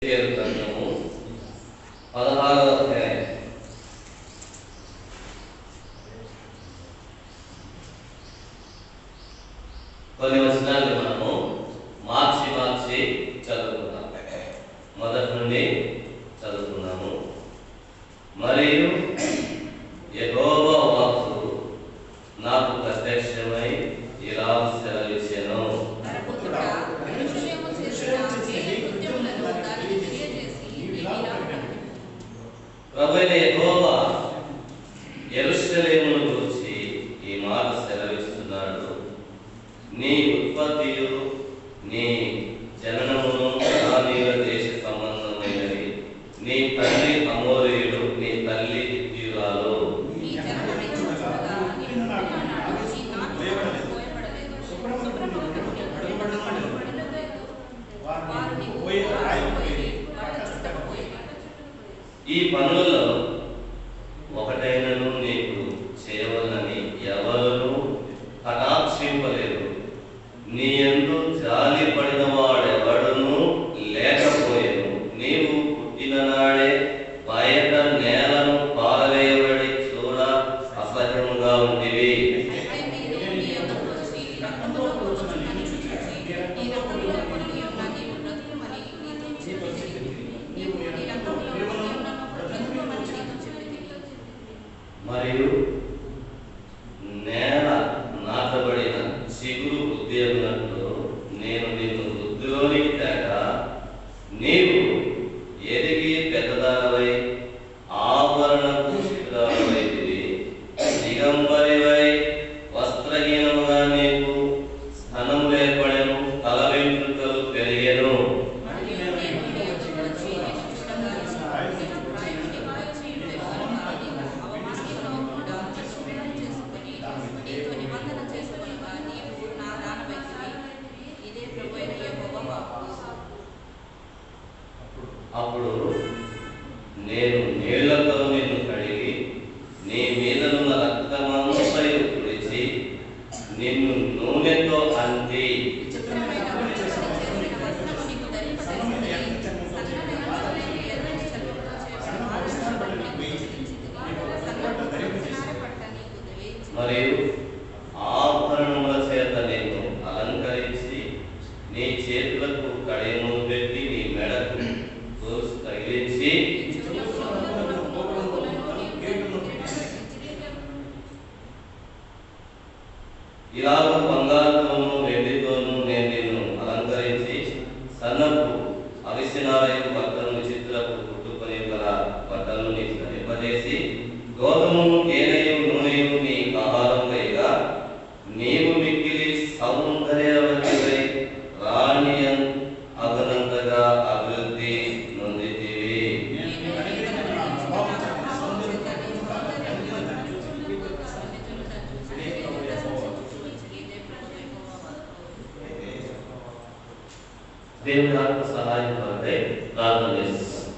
గ్రంథము 16వ అధ్యాయం కొన్ని వచనాలు మనము మార్చి చదువుకుందాం. మొదటి నుండి చదువుకున్నాము. మరియు యెహోవా వాక్కు నాకు ప్రత్యక్షమై ఇలా సెలవిచ్చెను. ప్రభువైన యెహోవా యెరూషలేమును గురించి ఈ మాట సెలవిస్తున్నాడు. నీ ఉత్పత్తియు నీ జననమును కనానీయుల దేశ సంబంధమైనది. నీ తండ్రి అమోరీయుడు, నీ తల్లి హిత్తీయురాలు. ఈ పనులలో ఒకటైనను నీకు చేయవలనని ఎవరునూ కటాక్షింపలేదు. నీ యందు జాలి పడిన వాడెవడునూ లేకపోయెను. నీవు పుట్టిన నాడే బయట నేలను పారవేయబడి చూడ అసహ్యముగా ఉంటివి. మరియు నేల నాటబడిన చిగురు బుద్ధి అన్నట్లు నేను నిన్ను బుద్ధిలోనికి తేక నీవు ఎదిగి పెద్దదానవై ఆభరణ భూషితురాలవైతివి. దిగంబరివై వస్త్రహీనముగా నీకు స్థనము ఏర్పడెను, తల వెంట్రుకలు పెరిగెను. అప్పుడు నేను నీళ్లతో నిన్ను కడిగి నీ మీదనున్న రక్తమంపై తుడిచి నిన్ను నూనెతో అంటి మరియు ఆభరణముల చేత నిన్ను అలంకరించి నీ చేతులకు కడియము పెట్టి నీ మెడకు తగిలించి ఇలాగూ బంగారుతోనూ వెండితోనూ నేను నిన్ను అలంకరించి సన్నపు అవిసెనారయు బట్టలను చిత్రపు కుట్టుకొని గల బట్టలను నీకు ధరింపజేసి గోధుమను తేనెయు నూనెయు నీ ఆహారం పైగా నీవు మిక్కిలి సౌందర్యవతివై రాణి అదనంతగా అభివృద్ధి నొందితివి. దేవుని ఆత్మ సహాయం కొరకై ప్రార్థన చేస్తున్నాం.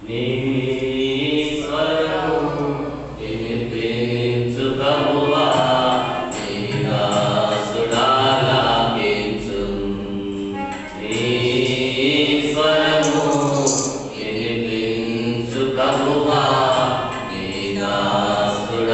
నీ స్వరము వినిపించు ప్రభువా, నీ దాసుడా లాలించు. నీ స్వరము వినిపించు ప్రభువా, నీ దాసుడా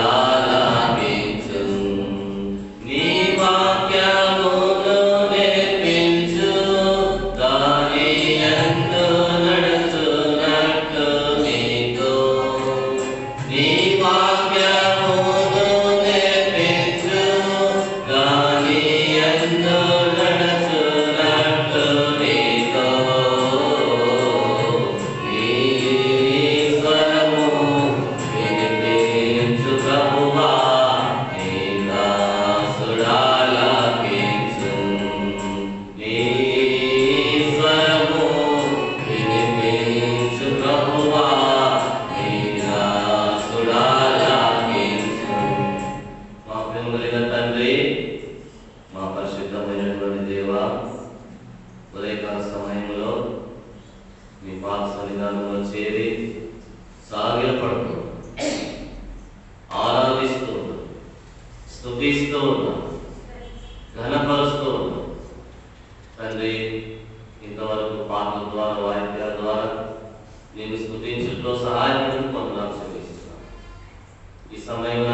సమయమున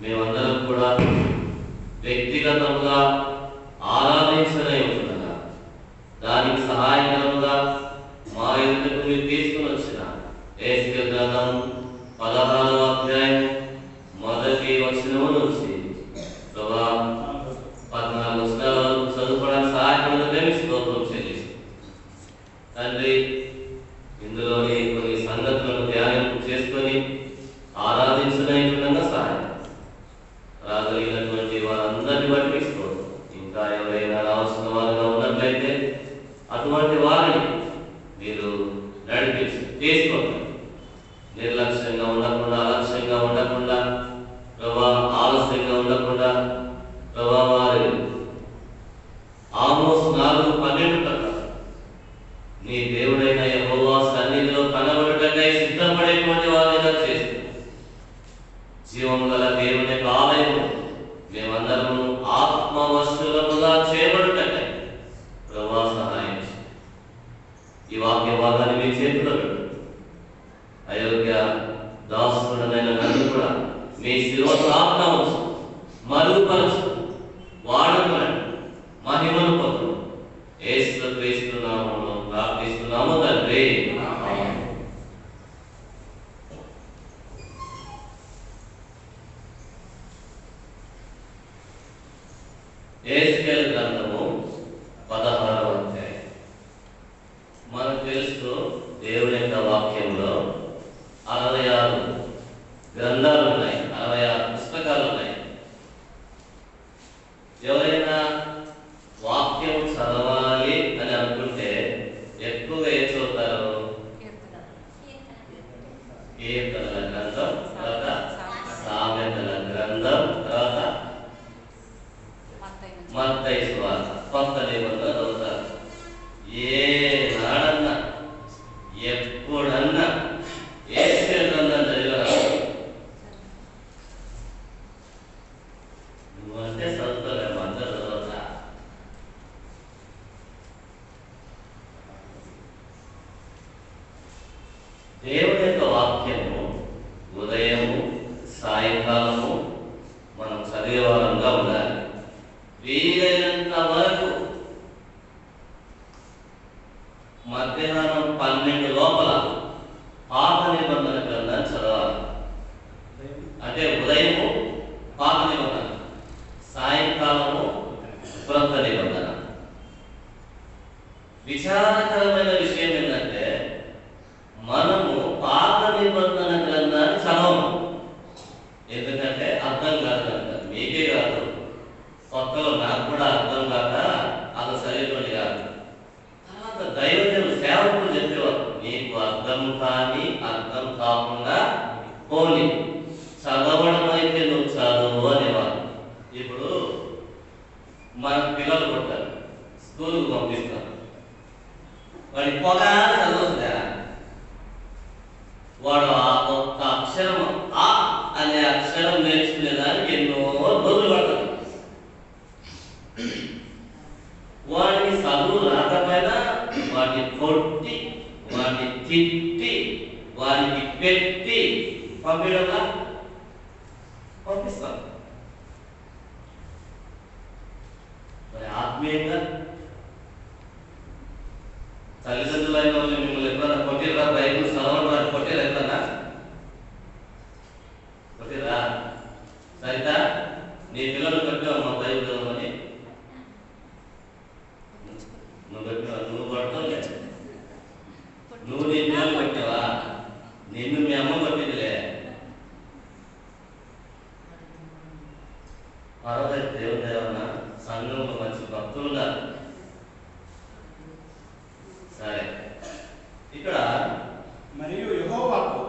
మేమందరం కూడా వ్యక్తిగతముగా ఆరాధించనే ఉంటుండగా దానికి సహాయకరముగా మా ఎదుటకు మీరు తీసుకుని వచ్చిన ఎహెజ్కేలు గ్రంథం 16వ అధ్యాయం మొదటి వచనము నుంచి ప్రభువా 14 వచనాల వరకు చదువుకోవడానికి సహాయపడినందుకే మీకు స్తోత్రం చెల్లిస్తున్నాం. తండ్రి, ఇందులోని కొన్ని సంగతులను ధ్యానం చేసుకొని ఆరాధించడానికి సహాయం రాగలిగినటువంటి వారందరిని బట్టి మీకు స్తోత్రం. ఇంకా ఎవరైనా రావాల్సిన వారుగా ఉన్నట్లయితే అటువంటి వారిని మీరు నడిపించి తీసుకోండి. నిర్లక్ష్యంగా ఉండకుండా, అలక్ష్యంగా ఉండకుండా, ప్రభా ఆలస్యంగా ఉండకుండా, ప్రభా వారి ఆమోస్ 4:12 ప్రకారం నీ దేవుడైన యెహోవా సన్నిధిలో కనబడుటకై సిద్ధపడేటువంటి వారిగా చేసి జీవము గల దేవుని యొక్క ఆలయము మేమందరము ఆత్మవశులముగా చేయబడుటకై ప్రభా సహాయం చేయండి. ఈ వాక్య భాగాన్ని మీ చేతిలో పెట్టు. అయోగ్య దాసుడనైన నన్ను కూడా మీ శిలువ ప్రాప్తవచ్చు, మరుగుపరచు, వాడుకోండి, మహిమను పొందు. యేసుక్రీస్తు నామములో ప్రార్థిస్తున్నాము తండ్రి. ఎహెజ్కేలు గ్రంథము 16వ అధ్యాయం. మనకు తెలుసు దేవుని యొక్క వాక్యంలో 66 గ్రంథాలు ఉన్నాయి, 66 పుస్తకాలు ఉన్నాయి. ఎవరైనా వాక్యం చదవాలి అని అనుకుంటే ఎక్కువగా ఏం చదువుతారు? కీర్తనల గ్రంథం, తర్వాత సామెతల గ్రంథం, తర్వాత మత్తయి సువార్త, కొత్త నిబంధన చదువుతారు. ఏ నాడన్నా ఎప్పుడన్నా ఎహెజ్కేలు గ్రంథం చదివారా? నువ్వంటే చదువుతావు, అందరూ చదవతా. దేవుని యొక్క వాక్యము ఉదయము సాయంకాలము మనం చదివేవారంగా ఉండాలి. వీలైనంత వరకు మధ్యాహ్నం 12 లోపల పాత నిబంధన గ్రంథాన్ని చదవాలి. అంటే ఉదయము పాత నిబంధన, సాయంకాలము క్రొత్త నిబంధన. విచారకరమైన విషయం ఏంటంటే మనము పాత నిబంధన గ్రంథాన్ని చదవము. ఎందుకంటే అర్థం కాదు కనుక. మీకే కాదు, కొత్తలో నాకు కూడా అర్థం కాక అసలు చదివేటువంటి కాదు. తర్వాత దైవజనులు సేవకులు చెప్పేవారు, నీకు అర్థం కానీ అర్థం కాకుండా పోనీ, చదవడం అయితే నువ్వు చదువు అనేవారు. ఇప్పుడు మన పిల్లలు పుట్టారు, స్కూల్కి పంపిస్తారు, వాడి పొగా చదవద్దా? వాడు ఆ ఒక్క అక్షరం ఆ అనే అక్షరం నేర్చుకునేదానికి ఎన్నో రోజులు పడతారు. వాడిని చదువు రాకపోయినా వాటిని కొట్టి, వాటిని తిట్టి, వారికి పెట్టి పంపించడంలా పంపిస్తాం. మరి ఆత్మీయంగా తల్లిదండ్రులైన వాళ్ళు మిమ్మల్ని ఎప్పుడన్నా కొట్టిరా? బైబుల్ చదవడం కొట్టిరా? ఎప్పుడన్నా కొట్టిరా? సరితా నీ పిల్లలు కట్టావు మా బైబుల్ చదవమని? నువ్వు కట్టినా? నువ్వు కొట్టవు లేదు, నువ్వు నీ పిల్లలు కట్టావా? నిన్ను మీ అమ్మ కొట్టిందిలే. పర్వాలేదు, దేవుని ఏమన్నా సంఘంలో మంచి భక్తులు ఉన్నారు. సరే, ఇక్కడ మరియు యెహోవాకు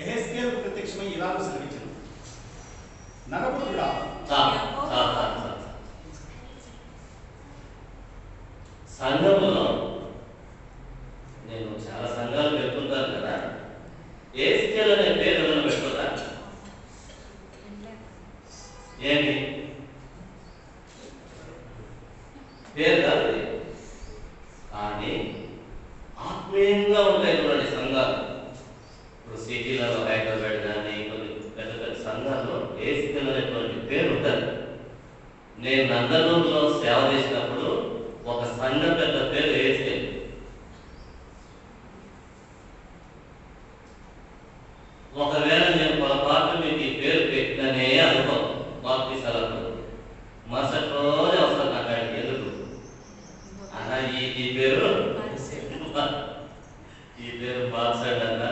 ఎహెజ్కేలుకు ప్రత్యక్షమై ఇలాగ సెలవిచ్చెను, నరపుత్రుడా. సంఘంలో నేను చాలా సంఘాలు పెట్టుకుంటాను కదా, ఎహెజ్కేలు అనే పేరు ఏమైనా పెట్టుకుంటా? ఏంటి పేరు కాదు, కానీ ఆత్మీయంగా ఉంటాయి చూడండి సంఘాలు. ఇప్పుడు సిటీలలో హైదరాబాద్ కానీ కొన్ని పెద్ద పెద్ద సంఘాల్లో ఏసుకెళ్ళి అనేటువంటి పేరు ఉంటుంది. నేను నందలూరులో సేవ చేసినప్పుడు ఒక సంఘ పెద్ద పేరు ఏసుకెళ్ళి. ఒకవేళ నేను పొరపాటు మీకు ఈ పేరు పెట్టిననే అనుకో, బాప్తీసాలకు మరుసటి రోజే వస్తాను నా కాడికి. ఎందుకు అన్న ఈ పేరు బాద్సాడంట,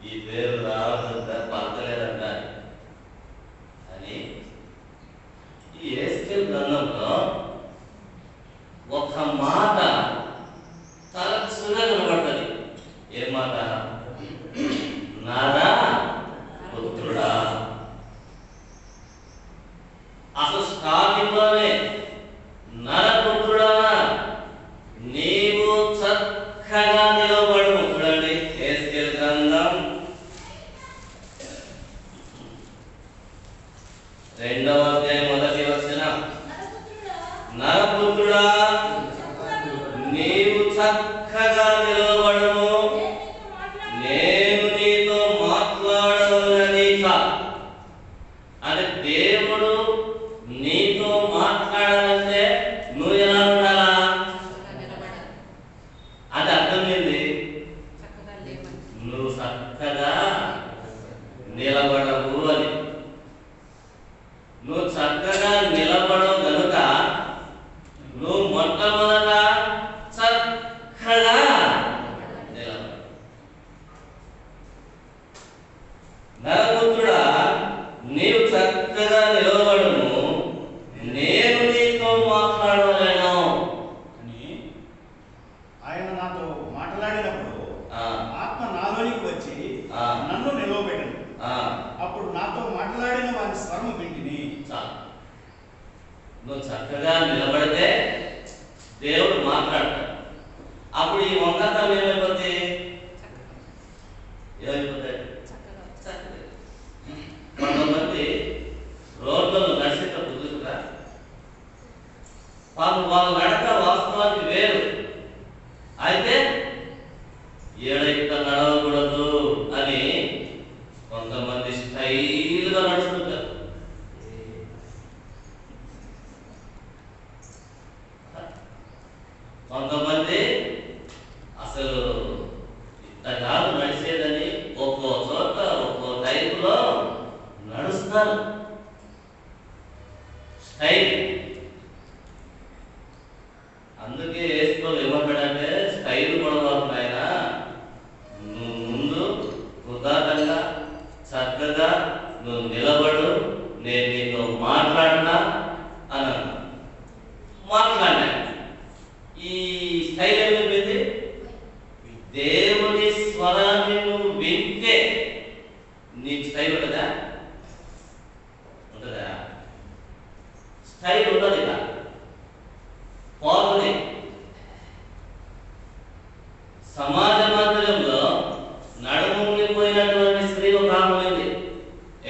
ఈ పేరు రావద్దంట, పలకలేదంట అని. ఈ యేసయ్య గ్రంథంలో ఒక మాట తరచుగా కనబడుతుంది. ఏ మాట? నాదా పుత్రుడా. అసలు స్టార్టింగ్ లోనే నరపుత్రుడా నీవు చక్కగా నిలబడు. చూడండి యేసయ్య గ్రంథం 2వ అధ్యాయం 1వ వచనం. నరపుత్రుడా నీవు చక్కగా నిలబడుము, నేను నీతో మాట్లాడనీక. అని దేవుడు నీతో మాట్లాడాలంటే నువ్వు ఎలా ఉండాలా? అది అర్థమైంది. నువ్వు చక్కగా నిలబడవు అని. నువ్వు చక్కగా నిలబడవు కనుక నువ్వు మొట్టమొదట చక్కగా నిలబడు. నరపుత్రుడా నీవు చక్కగా నిలబడుము, నేను నీతో మాట్లాడలేను అని ఆయన నాతో మాట్లాడినప్పుడు ఆ. ఆత్మ నాలోనికి వచ్చి ఆ. నన్ను నిలవబెట్టాను. ఆ, అప్పుడు నాతో మాట్లాడిన వారి స్వరము వింటిని. చాలు. నువ్వు చక్కగా నిలబడితే దేవుడు మాట్లాడతాడు. అప్పుడు ఈ వంకతం ఏమైపోతుంది? ఏమైపోతాయి? కొంతమంది రోడ్లలో నడిచేటప్పుడు చూసుకురా, వాళ్ళ నడక వాస్తవానికి వేరు. అయితే ఏడైతే నడవకూడదు అని కొంతమంది స్టైల్గా నడుస్తుంటారు. కొంతమంది అసలు ఇంత కాదు నడిచేదని ఒక్కో చోట ఒక్కో టైపులో నడుస్తారు. స్టైల్. అందుకే వేసుకోవాలి. ఏమంటాడంటే స్టైల్ పడవాలి ఆయన, నువ్వు ముందు ఉదాహరణగా చక్కగా నువ్వు నిలబడు, నేను నీతో మాట్లాడినా అని మాట్లాడినా. ఈ స్టైల్ ఏమైపోయింది? దేవుని స్వరాన్ని నువ్వు వింటే నీకు స్టైల్ ఉంటుందా? ఉంటుందా? స్టైల్ ఉండదు. ఇక పోతుంది. సమాజ మందిరంలో నడుము ఉండిపోయినటువంటి స్త్రీ ఒక ఆమె ఉంది.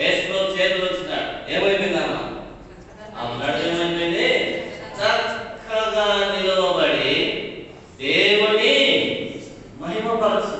ఏసులో చేతులు వచ్చినాడు. ఏమైపోయింది అమ్మ? ఆ నడుము ఏమైపోయింది? చక్కగా నిలవబడి దేవుని మహిమపరచు.